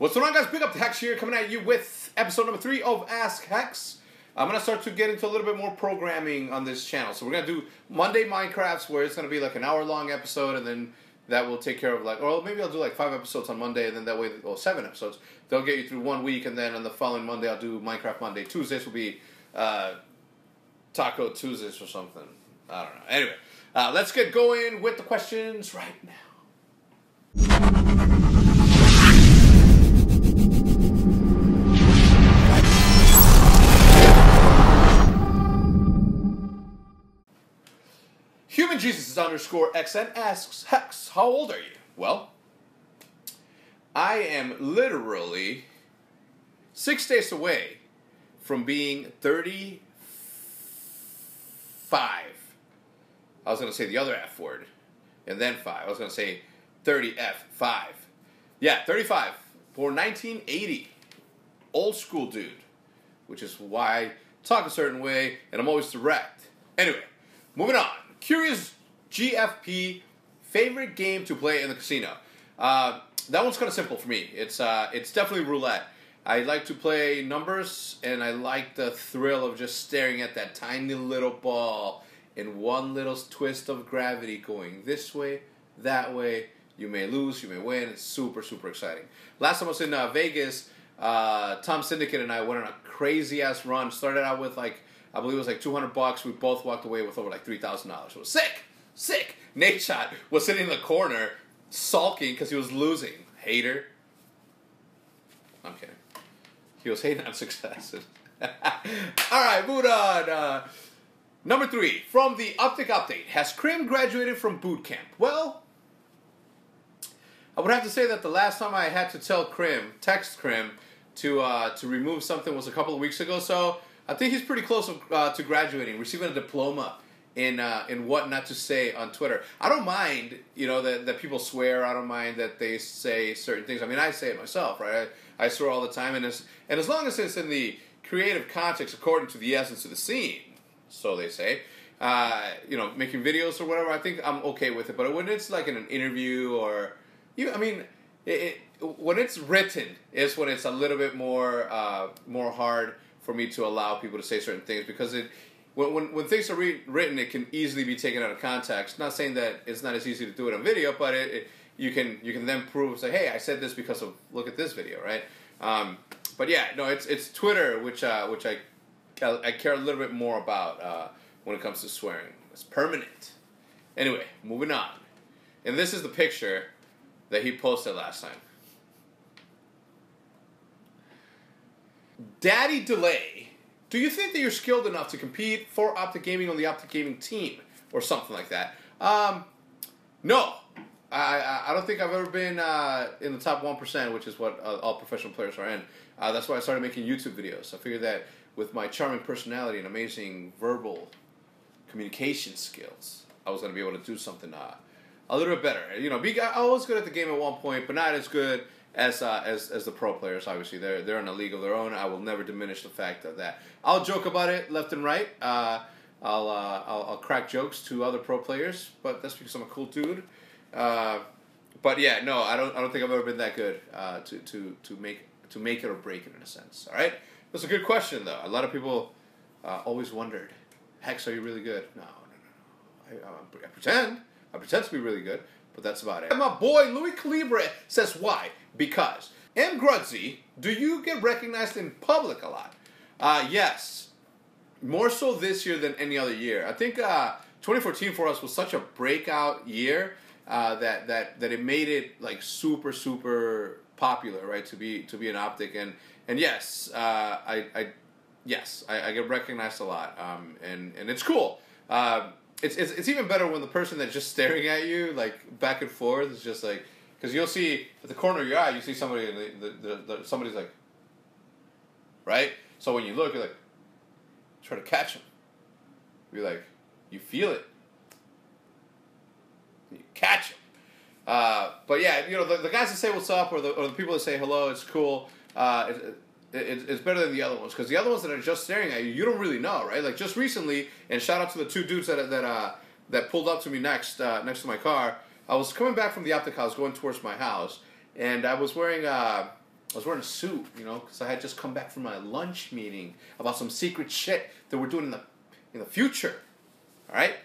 What's going on, guys? Big up to Hex here, coming at you with episode number 3 of Ask Hex. I'm going to start to get into a little bit more programming on this channel. So we're going to do Monday Minecrafts, where it's going to be like an hour-long episode, and then that will take care of like, or maybe I'll do like 5 episodes on Monday, and then that way, or 7 episodes. They'll get you through 1 week, and then on the following Monday, I'll do Minecraft Monday. Tuesdays will be Taco Tuesdays or something. I don't know. Anyway, let's get going with the questions right now. Human Jesus _XN asks, Hex, how old are you? Well, I am literally 6 days away from being 35. I was going to say the other F word, and then 5. I was going to say 30F5. Yeah, 35. Born 1980. Old school dude. Which is why I talk a certain way, and I'm always direct. Anyway, moving on. Curious GFP, favorite game to play in the casino. That one's kind of simple for me. It's definitely roulette. I like to play numbers, and I like the thrill of just staring at that tiny little ball in one little twist of gravity going this way, that way. You may lose, you may win. It's super, super exciting. Last time I was in Vegas, Tom Syndicate and I went on a crazy-ass run. Started out with like, I believe it was like $200. We both walked away with over like $3,000. It was sick, sick. Nate Shot was sitting in the corner, sulking because he was losing. Hater. I'm kidding. He was hating on success. All right, moving on. Number 3, from the Optic Update. Has Krim graduated from boot camp? Well, I would have to say that the last time I had to tell Krim, text Krim, to remove something was a couple of weeks ago. So I think he's pretty close to graduating, receiving a diploma in what not to say on Twitter. I don't mind, you know, that people swear. I don't mind that they say certain things. I mean, I say it myself, right? I swear all the time, and as long as it's in the creative context according to the essence of the scene, so they say, you know, making videos or whatever, I think I'm okay with it. But when it's like in an interview or, I mean, when it's written is when it's a little bit more hard for me to allow people to say certain things, because when things are written, it can easily be taken out of context. Not saying that it's not as easy to do it on video, but you can then prove, say, hey, I said this because of, look at this video, right? But yeah, no, it's Twitter which I care a little bit more about when it comes to swearing. It's permanent. Anyway, moving on. And this is the picture that he posted last time. Daddy Delay, do you think that you're skilled enough to compete for Optic Gaming on the Optic Gaming team? Or something like that. No. I don't think I've ever been in the top 1%, which is what all professional players are in. That's why I started making YouTube videos. I figured that with my charming personality and amazing verbal communication skills, I was going to be able to do something a little bit better. You know, I was good at the game at one point, but not as good as the pro players. Obviously, they're in a league of their own. I will never diminish the fact of that. I'll joke about it left and right. I'll crack jokes to other pro players, but that's because I'm a cool dude. But yeah, no, I don't think I've ever been that good to make it or break it in a sense. All right, that's a good question though. A lot of people always wondered, Hex, are you really good? No. I pretend to be really good, but that's about it. My boy Louis Calibre says why? Because M. Grudzy, do you get recognized in public a lot? Yes, more so this year than any other year. I think 2014 for us was such a breakout year that it made it like super, super popular, right? To be an Optic, and yes, I get recognized a lot, and it's cool. It's even better when the person that's just staring at you, like back and forth, is just like, because you'll see at the corner of your eye, you see somebody, and somebody's like, right? So when you look, you're like, try to catch them. You're like, you feel it. You catch them. But yeah, you know, the guys that say what's up, or the people that say hello, it's cool. It's better than the other ones, because the other ones that are just staring at you, you don't really know, right? Like just recently, and shout out to the 2 dudes that pulled up to me next to my car. I was coming back from the Optic house, going towards my house, and I was wearing I was wearing a suit, you know, because I had just come back from my lunch meeting about some secret shit that we're doing in the future. All right,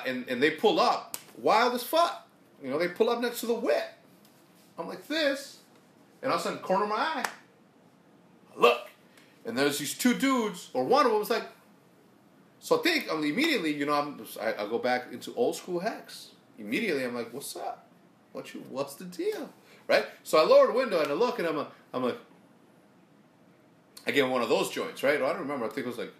and they pull up wild as fuck. You know, they pull up next to the whip. I'm like this, and all of a sudden, corner of my eye, I look, and there's these two dudes, or one of them was like. So I think immediately, you know, I go back into old school Hex. Immediately, I'm like, "What's up? What's the deal?" Right? So I lower the window and I look, and I'm like, I get one of those joints, right? I don't remember. I think it was like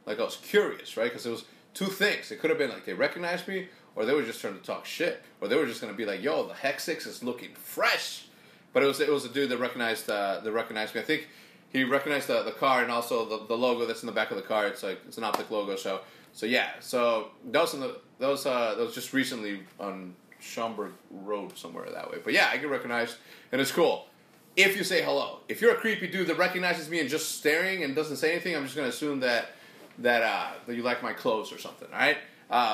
I was curious, right? Because it was two things. It could have been like they recognized me, or they were just trying to talk shit, or they were just gonna be like, "Yo, the HECZ is looking fresh." But it was a dude that recognized me. I think he recognized the car and also the logo that's in the back of the car. It's an Optic logo. So yeah. So that was just recently on Schaumburg Road somewhere that way. But yeah, I get recognized and it's cool. If you say hello. If you're a creepy dude that recognizes me and just staring and doesn't say anything, I'm just gonna assume that you like my clothes or something. All right.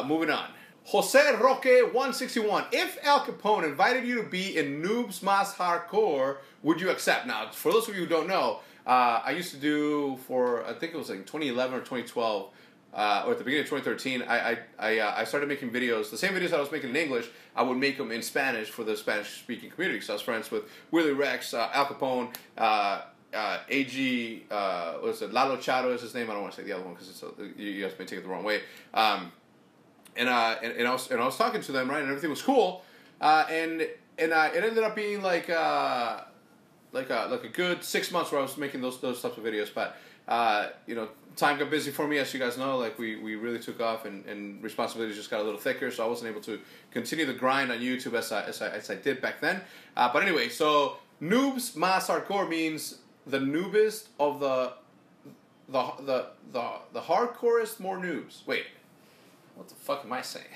Moving on. Jose Roque 161. If Al Capone invited you to be in Noobs Mas Hardcore, would you accept? Now, for those of you who don't know, I used to do for I think it was like 2011 or 2012, or at the beginning of 2013. I started making videos, the same videos I was making in English. I would make them in Spanish for the Spanish-speaking community. So I was friends with Willie Rex, Al Capone, AG, what's it? Lalo Charo is his name. I don't want to say the other one because you guys may take it the wrong way. And I was talking to them, right, and everything was cool, and it ended up being like a good 6 months where I was making those types of videos, but you know, time got busy for me, as you guys know. Like we really took off, and responsibilities just got a little thicker, so I wasn't able to continue the grind on YouTube as I did back then. But anyway, so Noobs Mas Hardcore means the noobest of the hardcorest more noobs. Wait. What the fuck am I saying?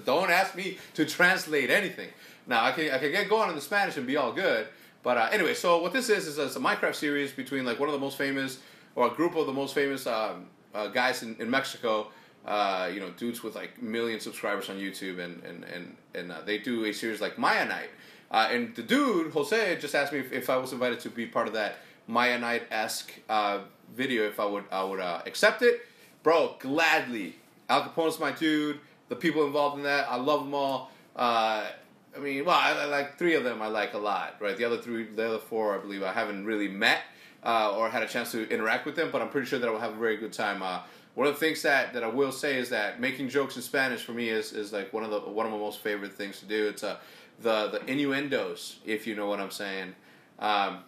Don't ask me to translate anything. Now, I can get going in the Spanish and be all good. But anyway, so what this is a Minecraft series between like one of the most famous, or a group of the most famous guys in Mexico. You know, dudes with like million subscribers on YouTube, and they do a series like Maya Night. And the dude, Jose, just asked me if I was invited to be part of that Maya Night-esque video, if I would accept it. Bro, gladly. Al Capone's my dude. The people involved in that, I love them all. I mean, well, I like three of them I like a lot, right? The other four, I believe, I haven't really met or had a chance to interact with them, but I'm pretty sure that I will have a very good time. One of the things that I will say is that making jokes in Spanish for me is like one of my most favorite things to do. It's the innuendos, if you know what I'm saying, are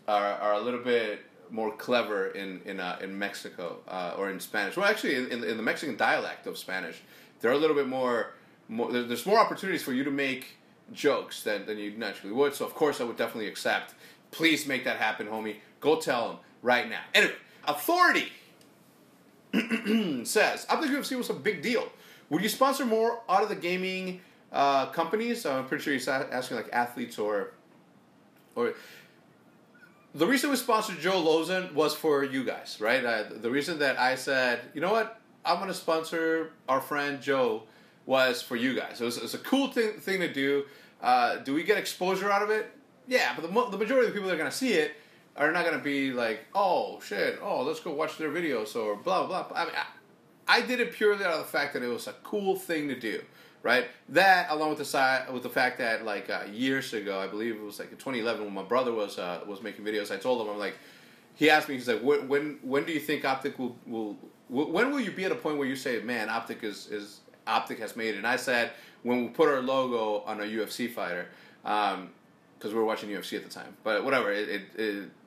a little bit more clever in Mexico or in Spanish. Well, actually, in the Mexican dialect of Spanish, they're a little bit more. There's more opportunities for you to make jokes than you naturally would. So of course, I would definitely accept. Please make that happen, homie. Go tell them right now. Anyway, Authority says, I think UFC was a big deal. Would you sponsor more out of the gaming companies? I'm pretty sure he's asking like athletes or. The reason we sponsored Joe Lozan was for you guys, right? The reason that I said, you know what, I'm going to sponsor our friend Joe was for you guys. It was a cool thing to do. Do we get exposure out of it? Yeah, but the majority of the people that are going to see it are not going to be like, oh, shit, let's go watch their videos or blah, blah, blah. I mean, I did it purely out of the fact that it was a cool thing to do. Right, that along with the fact that like years ago, I believe it was like in 2011 when my brother was making videos. I told him, I'm like, he asked me, he's like, when do you think Optic will when will you be at a point where you say, man, Optic Optic has made it? And I said, when we put our logo on a UFC fighter, because we were watching UFC at the time. But whatever,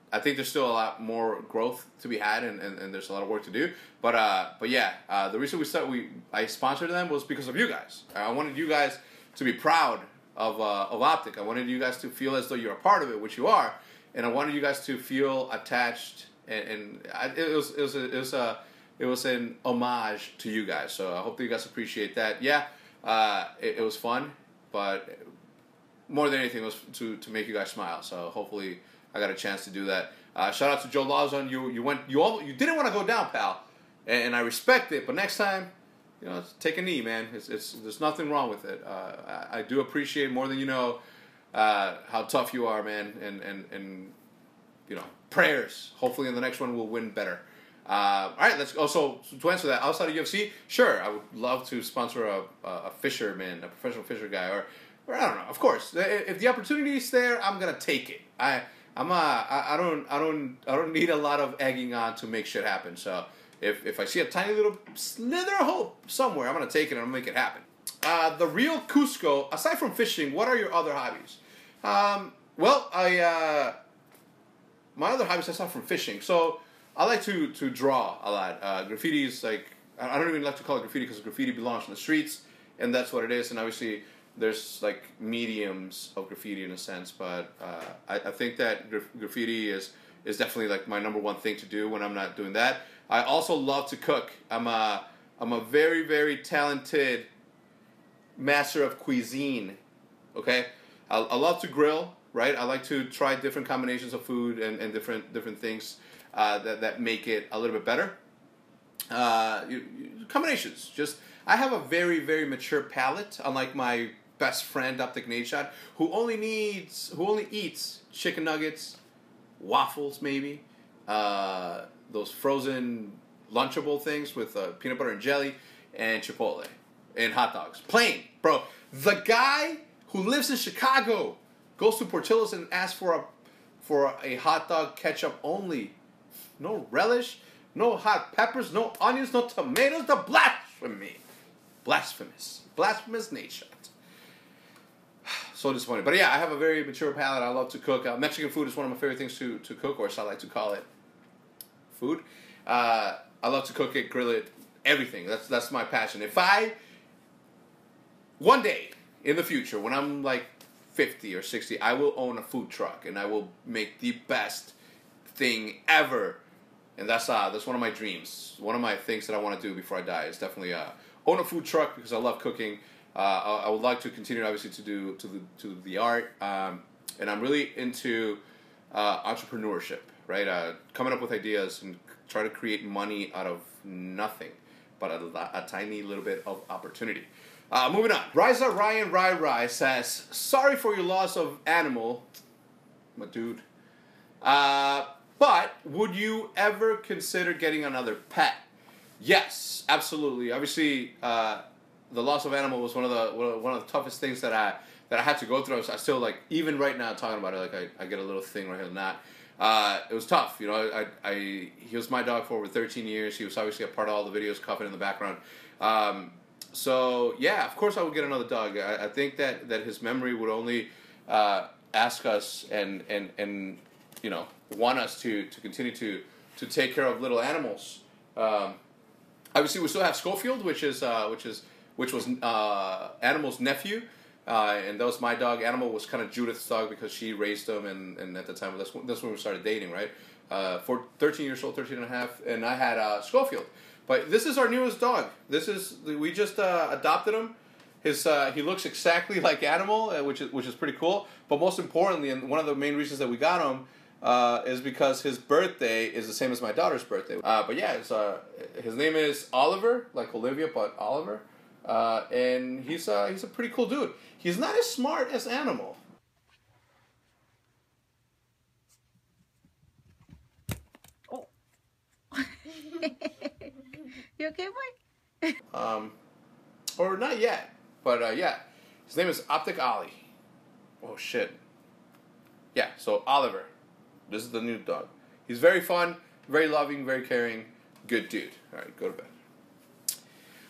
I think there's still a lot more growth to be had, and there's a lot of work to do. But yeah, the reason I sponsored them was because of you guys. I wanted you guys to be proud of Optic. I wanted you guys to feel as though you're a part of it, which you are, and I wanted you guys to feel attached. It was an homage to you guys. So I hope that you guys appreciate that. Yeah, it was fun, but more than anything, it was to make you guys smile. So hopefully I got a chance to do that. Shout out to Joe Lawson. You didn't want to go down, pal, and I respect it. But next time, take a knee, man. There's nothing wrong with it. I do appreciate more than you know how tough you are, man, and prayers. Hopefully in the next one we'll win better. All right, let's also to answer that. Outside of UFC, sure, I would love to sponsor a fisherman, a professional fisher guy, or I don't know. Of course, if the opportunity is there, I'm gonna take it. I don't need a lot of egging on to make shit happen. So if I see a tiny little slither of hope somewhere, I'm gonna take it and I'm gonna make it happen. The real Cusco, aside from fishing, what are your other hobbies? Well, my other hobbies aside from fishing, so I like to draw a lot. Graffiti is like, I don't even like to call it graffiti because graffiti belongs in the streets, and that's what it is. And obviously, there's like mediums of graffiti in a sense, but I think that graffiti is definitely like my number one thing to do when I'm not doing that. I also love to cook. I'm a very, very talented master of cuisine. Okay, I love to grill. Right, I like to try different combinations of food and different things that make it a little bit better. Combinations. Just I have a very, very mature palate, unlike my best friend Optic Nation, who only eats chicken nuggets, waffles, maybe those frozen Lunchable things with peanut butter and jelly, and Chipotle and hot dogs. Plain, bro. The guy who lives in Chicago goes to Portillo's and asks for a hot dog ketchup only. No relish, no hot peppers, no onions, no tomatoes. The blasphemy. Blasphemous nature. So disappointed. But yeah, I have a very mature palate. I love to cook. Mexican food is one of my favorite things to cook, or so I like to call it food. I love to cook it, grill it, everything. That's my passion. If one day in the future, when I'm like 50 or 60, I will own a food truck and I will make the best thing ever. And that's one of my dreams. One of my things that I want to do before I die is definitely own a food truck because I love cooking. I would like to continue obviously to do the art, and I'm really into entrepreneurship, right? Coming up with ideas and try to create money out of nothing, but a tiny little bit of opportunity. Moving on. Riza Ryan Rai says, sorry for your loss of animal, my dude. But would you ever consider getting another pet? Yes, absolutely. Obviously, the loss of animal was one of the toughest things that I had to go through. I still, like, even right now talking about it, like I get a little thing right here. It was tough. He was my dog for over 13 years. He was obviously a part of all the videos, coughing in the background. So yeah, of course I would get another dog. I think that his memory would only ask us and want us to continue to take care of little animals. Obviously, we still have Schofield, which was Animal's nephew, and that was my dog. Animal was kind of Judith's dog because she raised him, and at the time that's when we started dating, right? For 13 years old, 13 and a half, and I had Schofield. But this is our newest dog. We just adopted him. He looks exactly like Animal, which is pretty cool. But most importantly, and one of the main reasons that we got him is because his birthday is the same as my daughter's birthday. But yeah, his name is Oliver, like Olivia, but Oliver. And he's a pretty cool dude. He's not as smart as Animal. Oh. You okay, boy? Or not yet, but yeah, his name is Optic Ollie. Oh shit. Yeah, so Oliver. This is the new dog. He's very fun, very loving, very caring, good dude. All right, go to bed.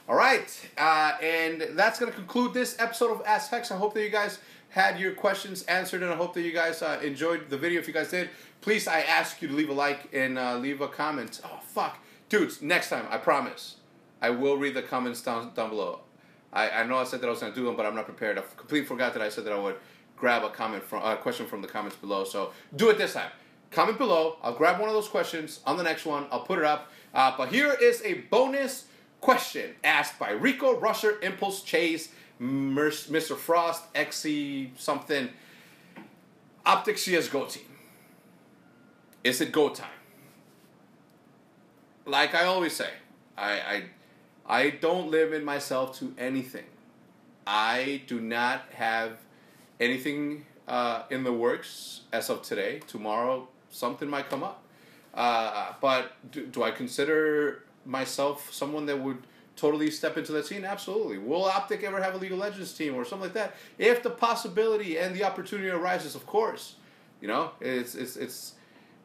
All right, and that's going to conclude this episode of Ask Hex. I hope that you guys had your questions answered, and I hope that you guys enjoyed the video. If you guys did, please, I ask you to leave a like and leave a comment. Oh, fuck. Dudes, next time, I promise, I will read the comments down below. I know I said that I was going to do them, but I'm not prepared. I completely forgot that I said that I would grab a question from the comments below. So do it this time. Comment below. I'll grab one of those questions on the next one. I'll put it up. But here is a bonus question asked by Rico, Rusher, Impulse, Chase, Mr. Frost, XC something. Optic CSGO team. Is it go time? Like I always say, I don't limit myself to anything. I do not have anything in the works as of today. Tomorrow, something might come up. But do I consider myself someone that would totally step into that scene? Absolutely. Will Optic ever have a League of Legends team or something like that? If the possibility and the opportunity arises, of course. You know,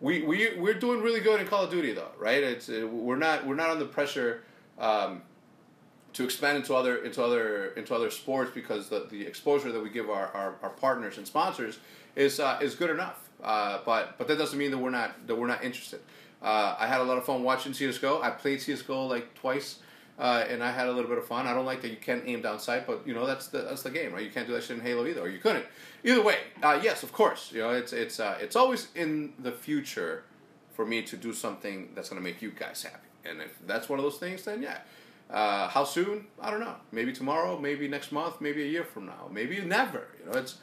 we're doing really good in Call of Duty though, right? We're not under pressure to expand into other sports because the exposure that we give our partners and sponsors is good enough. But that doesn't mean that we're not interested. I had a lot of fun watching CSGO. I played CSGO like twice, and I had a little bit of fun. I don't like that you can't aim down sight, but you know that's the game, right? You can't do that shit in Halo either, or you couldn't. Either way, yes, of course. You know, it's always in the future for me to do something that's going to make you guys happy, and if that's one of those things, then yeah. How soon? I don't know. Maybe tomorrow, maybe next month, maybe a year from now, maybe never. You know, it's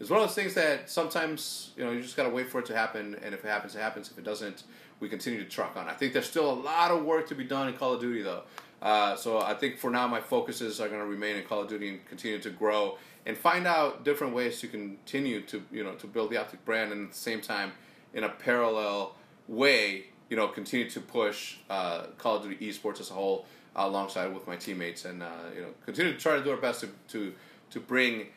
one of those things that sometimes, you know, you just gotta wait for it to happen, and if it happens, it happens. If it doesn't, we continue to truck on. I think there's still a lot of work to be done in Call of Duty, though. So I think for now, my focuses are gonna remain in Call of Duty and continue to grow and find out different ways to continue to, you know, to build the Optic brand, and at the same time, in a parallel way, you know, continue to push Call of Duty esports as a whole, alongside with my teammates, and you know, continue to try to do our best to bring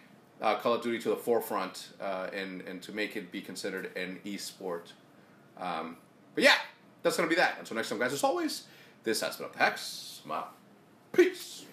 Call of Duty to the forefront, and to make it be considered an esport. But yeah, that's gonna be that. Until next time, guys. As always, this has been Hex. Peace.